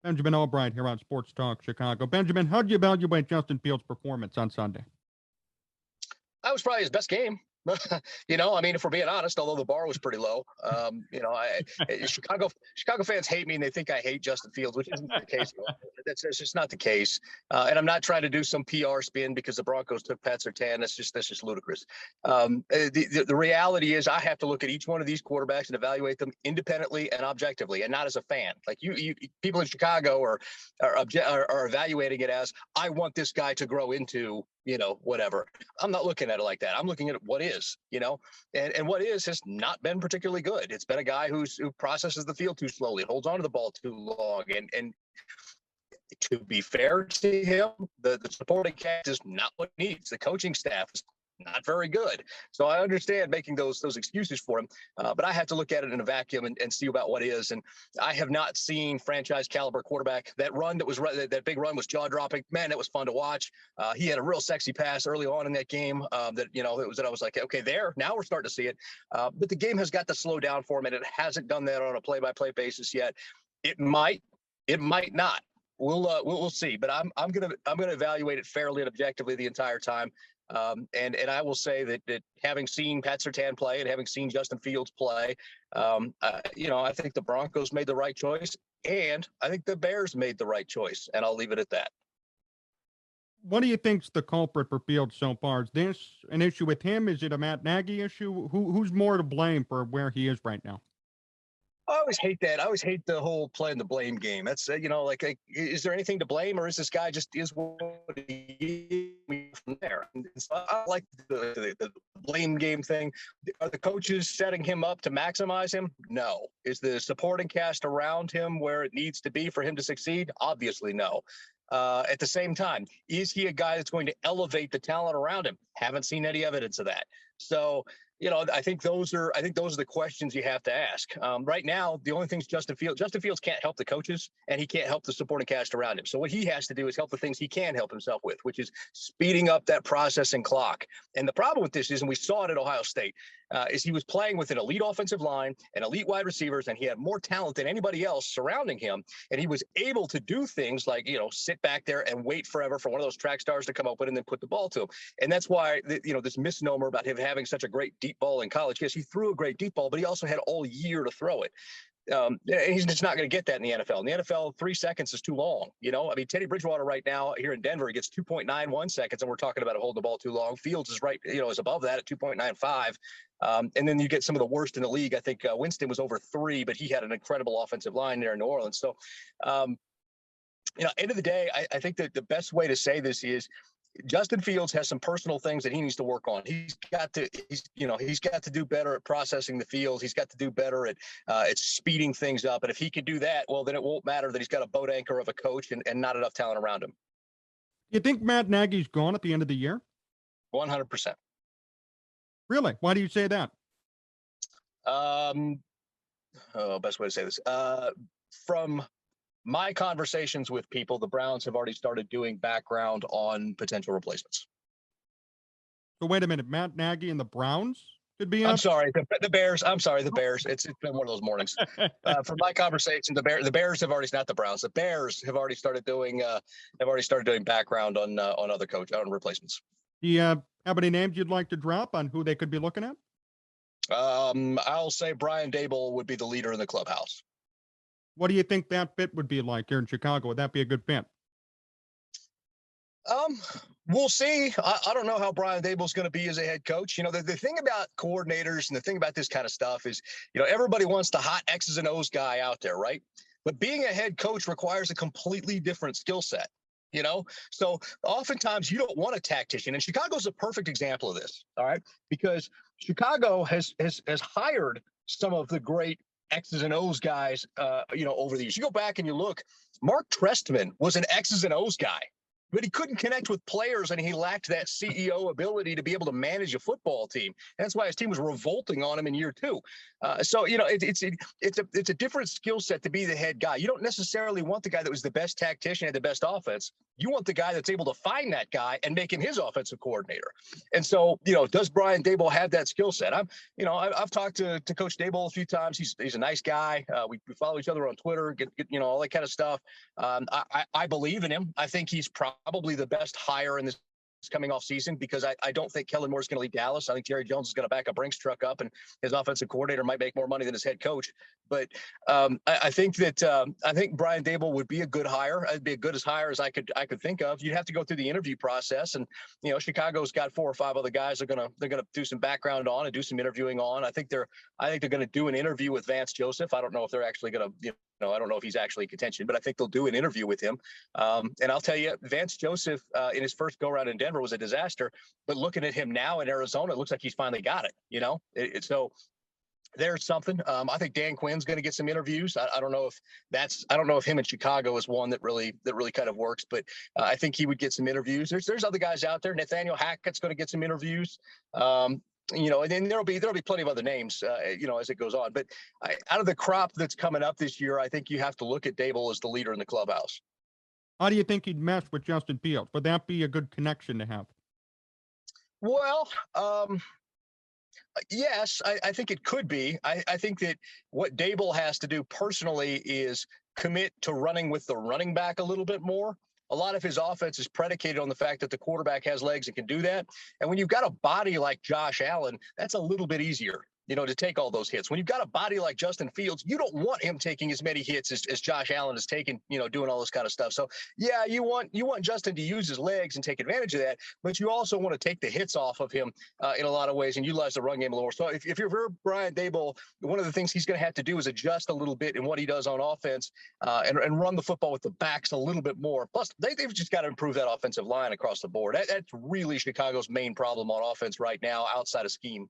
Benjamin Allbright here on Sports Talk Chicago. Benjamin, how do you evaluate Justin Fields' performance on Sunday? That was probably his best game. I mean, if we're being honest, although the bar was pretty low, Chicago fans hate me and they think I hate Justin Fields, which isn't the case. That's just not the case. And I'm not trying to do some PR spin because the Broncos took Pat Surtain. That's just ludicrous. The reality is I have to look at each one of these quarterbacks and evaluate them independently and objectively, and not as a fan. Like you people in Chicago are evaluating it as, I want this guy to grow into, whatever. I'm not looking at it like that. I'm looking at what is, and what is has not been particularly good. It's been a guy who processes the field too slowly, holds on to the ball too long. And to be fair to him, the supporting cast is not what he needs. The coaching staff is not very good. So I understand making those excuses for him, but I have to look at it in a vacuum and see about what is. And I have not seen franchise caliber quarterback. That big run was jaw dropping. Man, that was fun to watch. He had a real sexy pass early on in that game I was like, okay, now we're starting to see it. But the game has got to slow down for him, and it hasn't done that on a play-by-play basis yet. It might not. We'll see. But I'm gonna evaluate it fairly and objectively the entire time. And I will say that having seen Pat Surtain play and having seen Justin Fields play, I think the Broncos made the right choice, and I think the Bears made the right choice, and I'll leave it at that. What do you think's the culprit for Fields so far? Is this an issue with him? Is it a Matt Nagy issue? Who's more to blame for where he is right now? I always hate that. I always hate the whole playing the blame game. That's, is there anything to blame, or is this guy just is what he is from there? And so I like the blame game thing. Are the coaches setting him up to maximize him? No. Is the supporting cast around him where it needs to be for him to succeed? Obviously, no. At the same time, is he a guy that's going to elevate the talent around him? Haven't seen any evidence of that. So, I think those are the questions you have to ask. Right now, the only things Justin Fields can't help the coaches, and he can't help the supporting cast around him. So what he has to do is help the things he can help himself with, which is speeding up that processing clock. And the problem with this is, and we saw it at Ohio State, is he was playing with an elite offensive line and elite wide receivers, and he had more talent than anybody else surrounding him. And he was able to do things like, sit back there and wait forever for one of those track stars to come open and then put the ball to him. And that's why, this misnomer about him having such a great deep ball in college. Yes, he threw a great deep ball, but he also had all year to throw it. He's just not going to get that in the NFL. In the NFL, 3 seconds is too long. Teddy Bridgewater right now here in Denver, he gets 2.91 seconds, and we're talking about holding the ball too long. Fields is is above that at 2.95. And then you get some of the worst in the league. I think Winston was over 3, but he had an incredible offensive line there in New Orleans. So, end of the day, I think that the best way to say this is, Justin Fields has some personal things that he needs to work on. He's got to do better at processing the field. He's got to do better at speeding things up. And if he can do that, well, then it won't matter that he's got a boat anchor of a coach and not enough talent around him. You think Matt Nagy's gone at the end of the year? 100%. Really? Why do you say that? Best way to say this. From my conversations with people, the Browns have already started doing background on potential replacements. So wait a minute, Matt Nagy and the Browns could be up? I'm sorry, the Bears. I'm sorry, the Bears. It's been one of those mornings. From my conversation, the Bears have already, not the Browns. The Bears have already started doing background on other on replacements. Do you have any names you'd like to drop on who they could be looking at? I'll say Brian Daboll would be the leader in the clubhouse. What do you think that fit would be like here in Chicago? Would that be a good fit? We'll see. I don't know how Brian Daboll's going to be as a head coach. The thing about coordinators and the thing about this kind of stuff is, everybody wants the hot X's and O's guy out there, right? But being a head coach requires a completely different skill set. So oftentimes you don't want a tactician, and Chicago's a perfect example of this. All right, because Chicago has hired some of the great X's and O's guys, over the years. You go back and you look, Mark Trestman was an X's and O's guy, but he couldn't connect with players, and he lacked that CEO ability to be able to manage a football team. That's why his team was revolting on him in year 2. So it's a different skill set to be the head guy. You don't necessarily want the guy that was the best tactician, had the best offense. You want the guy that's able to find that guy and make him his offensive coordinator. And so, does Brian Daboll have that skill set? I've talked to Coach Daboll a few times. He's a nice guy. We follow each other on Twitter, get all that kind of stuff. I believe in him. I think he's probably the best hire in this coming off season, because I don't think Kellen Moore is going to leave Dallas. I think Jerry Jones is going to back a Brinks truck up, and his offensive coordinator might make more money than his head coach. But I think Brian Daboll would be a good hire. It'd be as good as hire as I could think of. You'd have to go through the interview process, and Chicago's got 4 or 5 other guys they're gonna do some background on and do some interviewing on. I think they're going to do an interview with Vance Joseph. I don't know if they're actually going to I don't know if he's actually in contention, but I think they'll do an interview with him. And I'll tell you, Vance Joseph in his first go around in Denver was a disaster. But looking at him now in Arizona, it looks like he's finally got it. So there's something. I think Dan Quinn's going to get some interviews. I don't know if him in Chicago is one that really kind of works, but I think he would get some interviews. There's other guys out there. Nathaniel Hackett's going to get some interviews. And then there'll be plenty of other names, as it goes on. But out of the crop that's coming up this year, I think you have to look at Daboll as the leader in the clubhouse. How do you think he'd mesh with Justin Fields? Would that be a good connection to have? Well, yes, I think it could be. I think that what Daboll has to do personally is commit to running with the running back a little bit more. A lot of his offense is predicated on the fact that the quarterback has legs and can do that. And when you've got a body like Josh Allen, that's a little bit easier, to take all those hits. When you've got a body like Justin Fields, you don't want him taking as many hits as Josh Allen is taking, doing all this kind of stuff. So yeah, you want Justin to use his legs and take advantage of that, but you also want to take the hits off of him in a lot of ways and utilize the run game a little more. So if you're Brian Daboll, one of the things he's going to have to do is adjust a little bit in what he does on offense and run the football with the backs a little bit more. Plus, they've just got to improve that offensive line across the board. That's really Chicago's main problem on offense right now, outside of scheme.